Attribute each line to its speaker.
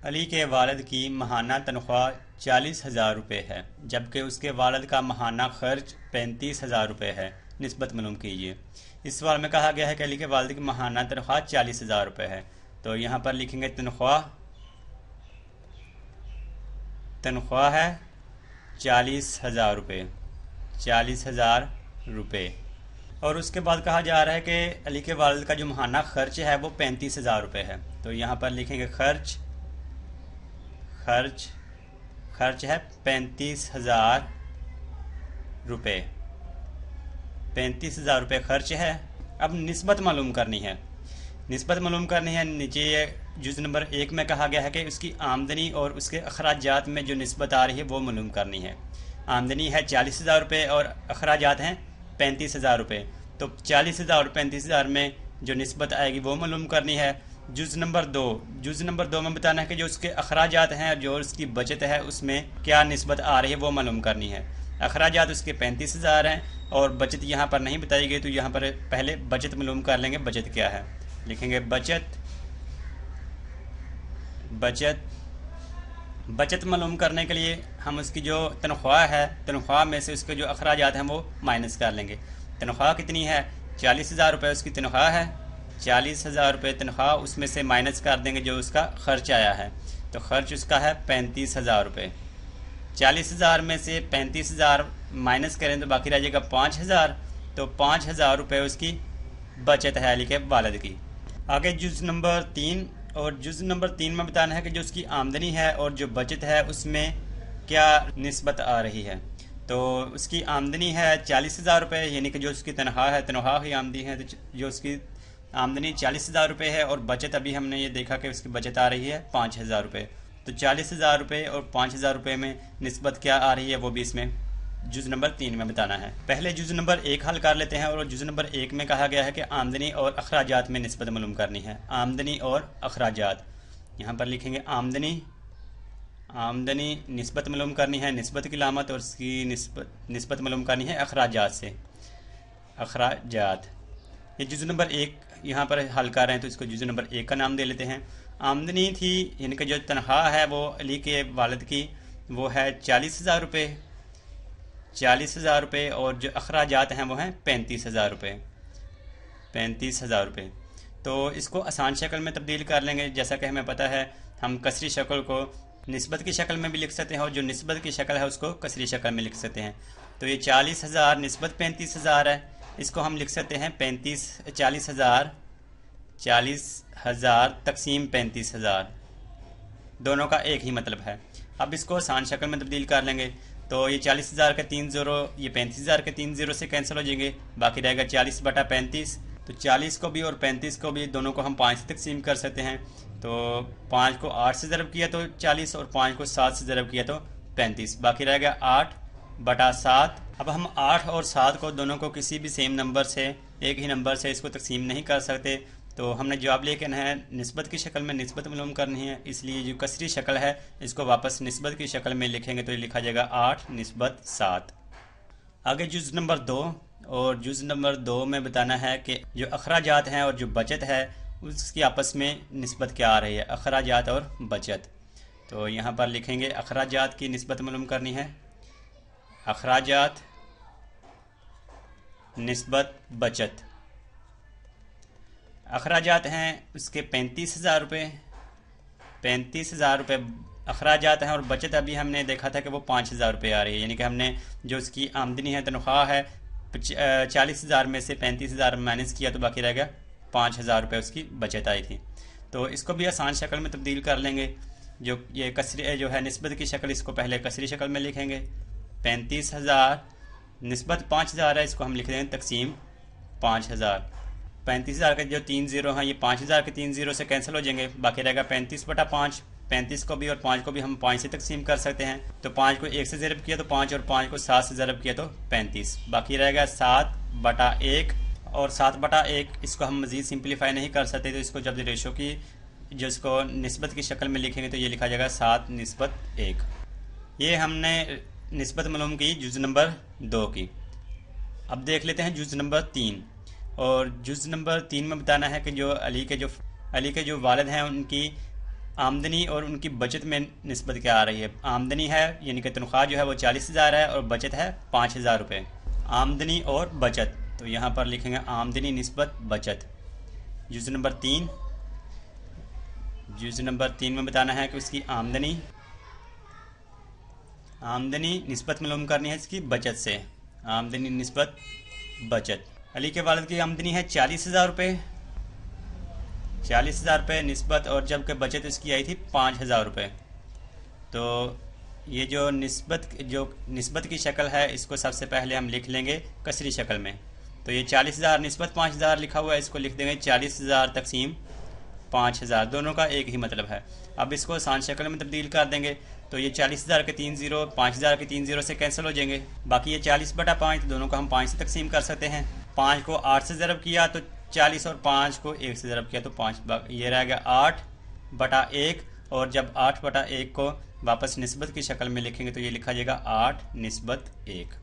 Speaker 1: अली के वालिद की माहाना तनख्वाह 40,000 रुपये है, जबकि उसके वालिद का माहाना खर्च 35,000 रुपये है। निस्बत मालूम कीजिए। इस सवाल में कहा गया है कि अली के वालिद की माहाना तनख्वाह 40,000 रुपये है। तो यहाँ पर लिखेंगे तनख्वाह है 40,000 रुपये, 40,000 रुपये। और उसके बाद कहा जा रहा है कि अली के वालिद का जो माहाना खर्च है वो 35,000 रुपये है। तो यहाँ पर लिखेंगे खर्च है 35,000 रुपये, 35,000 रुपये खर्च है। अब निस्बत मालूम करनी है। नीचे ये जुज़ नंबर 1 में कहा गया है कि उसकी आमदनी और उसके अखराजात में जो निस्बत आ रही है वो मालूम करनी है। आमदनी है 40,000 रुपये और अखराजात हैं 35,000 रुपये। तो 40,000 और 35,000 में जो निस्बत आएगी वो मालूम करनी है। जुज़ नंबर 2 में बताना है कि जो उसके अखराजात हैं, जो उसकी बचत है, उसमें क्या निस्बत आ रही है वो मालूम करनी है। अखराजात उसके 35,000 हैं और बचत यहाँ पर नहीं बताई गई, तो यहाँ पर पहले बचत मालूम कर लेंगे। बचत क्या है, लिखेंगे बचत मालूम करने के लिए हम उसकी जो तनख्वाह है, तनख्वाह में से उसके जो अखराजात हैं वो माइनस कर लेंगे। तनख्वाह कितनी है, 40,000 रुपये उसकी तनख्वाह है। 40,000 रुपये तनख्वाह, उसमें से माइनस कर देंगे जो उसका खर्च आया है। तो खर्च उसका है 35,000 रुपये। 40,000 में से 35,000 माइनस करें तो बाकी रह जाएगा 5,000। तो 5,000 रुपये उसकी बचत है अली के वालिद की। आगे जुज़ नंबर 3, और जुज़ नंबर 3 में बताना है कि जो उसकी आमदनी है और जो बचत है उसमें क्या निस्बत आ रही है। तो उसकी आमदनी है 40,000 रुपये, यानी कि जो उसकी तनख्वाह है, तनख्वाह ही आमदनी है। तो जो उसकी आमदनी 40,000 रुपये है और बचत अभी हमने ये देखा कि उसकी बचत आ रही है 5,000 रुपये। तो 40,000 रुपये और 5,000 रुपये में निस्बत क्या आ रही है वो भी इसमें जुज़ नंबर 3 में बताना है। पहले जुज़ नंबर 1 हल कर लेते हैं। और जुज़ नंबर 1 में कहा गया है कि आमदनी और अखराजात में निस्बत मालूम करनी है। आमदनी और अखराजात, यहाँ पर लिखेंगे आमदनी निस्बत मालूम करनी है, निस्बत की लामत, और उसकी निस्बत मालूम करनी है अखराजात से। अखराजात, ये जुज़ नंबर 1 यहाँ पर हल कर रहे हैं, तो इसको जुज़ नंबर 1 का नाम दे लेते हैं। आमदनी थी, यानी कि जो तनख्वाह है वो अली के वालिद की वो है 40,000 रुपये, 40,000 रुपये। और जो अखराजात हैं वो हैं 35,000 रुपये, 35,000 रुपये। तो इसको आसान शक्ल में तब्दील कर लेंगे। जैसा कि हमें पता है, हम कसरी शक्ल को निस्बत की शक्ल में भी लिख सकते हैं और जो निस्बत की शक्ल है उसको कसरी शक्ल में लिख सकते हैं। तो ये 40,000 निस्बत 35,000 है, इसको हम लिख सकते हैं 40,000 तकसीम 35,000, दोनों का एक ही मतलब है। अब इसको आसान शक्ल में तब्दील कर लेंगे। तो ये 40,000 के 3 ज़ीरो, ये 35,000 के 3 ज़ीरो से कैंसिल हो जाएंगे, बाकी रहेगा 40/35। तो 40 को भी और 35 को भी, दोनों को हम 5 से तकसीम कर सकते हैं। तो 5 को 8 से ज़रब किया तो 40, और 5 को 7 से ज़रब किया तो 35, बाकी रहेगा 8/7। अब हम 8 और 7 को, दोनों को किसी भी सेम नंबर से, एक ही नंबर से इसको तकसीम नहीं कर सकते। तो हमने जवाब लेके आना है निस्बत की शक्ल में निस्बत मालूम करनी है, इसलिए जो कसरी शक्ल है इसको वापस निस्बत की शक्ल में लिखेंगे तो ये लिखा जाएगा 8/7। आगे जुज़ नंबर 2, और जुज़ नंबर 2 में बताना है कि जो अखराजात हैं और जो बचत है उसकी आपस में निस्बत क्या आ रही है, अखराजात और बचत। तो यहाँ पर लिखेंगे अखराजात की निस्बत मालूम करनी है। अखराजात निस्बत बचत। अखराजात हैं उसके 35,000 रुपये, 35,000 रुपये अखराजात हैं, और बचत अभी हमने देखा था कि वो 5,000 रुपये आ रही है। यानी कि हमने जो उसकी आमदनी है, तनख्वाह है, 40,000 में से 35,000 माइनस किया तो बाकी रह गया 5,000 रुपये उसकी बचत आई थी। तो इसको भी आसान शक्ल में तब्दील कर लेंगे। जो ये कसरी जो है निस्बत की शक्ल, इसको पहले कसरी शक्ल में लिखेंगे। 35,000 निस्बत 5,000 है, इसको हम लिख देंगे तकसीम 5,000। 35,000 के जो 3 ज़ीरो हैं ये 5,000 के 3 ज़ीरो से कैंसिल हो जाएंगे, बाकी रहेगा 35/5। 35 को भी और 5 को भी हम 5 से तकसीम कर सकते हैं। तो 5 को 1 से ज़रब किया तो 5, और 5 को 7 से ज़रब किया तो 35, बाकी रहेगा 7/1। और 7/1 इसको हम मज़ीद सिंप्लीफाई नहीं कर सकते, तो इसको जब रेशो की जो इसको निस्बत की शक्ल में लिखेंगे तो ये लिखा जाएगा 7/1। ये हमने निस्बत मालूम की जुज़ नंबर 2 की। अब देख लेते हैं जुज़ नंबर 3। और जुज़ नंबर 3 में बताना है कि जो अली के जो वालिद हैं उनकी आमदनी और उनकी बचत में निस्बत क्या आ रही है। आमदनी है यानी कि तनख्वाह जो है वो 40,000 है और बचत है 5,000 रुपये। आमदनी और बचत, तो यहाँ पर लिखेंगे आमदनी निस्बत बचत। जुज़ नंबर 3, जुज़ नंबर 3 में बताना है कि उसकी आमदनी निस्बत मालूम करनी है इसकी बचत से। आमदनी निस्बत बचत। अली के वालिद की आमदनी है 40,000 रुपये, 40,000 रुपये निस्बत, और जबकि बचत इसकी आई थी 5,000 रुपये। तो ये जो निस्बत की शक्ल है इसको सबसे पहले हम लिख लेंगे कसरी शक्ल में। तो ये 40,000 निस्बत 5,000 लिखा हुआ है, इसको लिख देंगे 40,000 तकसीम 5,000, दोनों का एक ही मतलब है। अब इसको आसान शक्ल में तब्दील कर देंगे तो ये 40,000 के 3 ज़ीरो 5,000 के 3 ज़ीरो से कैंसिल हो जाएंगे। बाकी ये 40/5, तो दोनों को हम 5 से तकसीम कर सकते हैं। 5 को 8 से ज़रब किया तो 40 और 5 को 1 से ज़रब किया तो 5, ये रह गया 8/1। और जब 8/1 को वापस निस्बत की शक्ल में लिखेंगे तो ये लिखा जाएगा 8 निस्बत 1।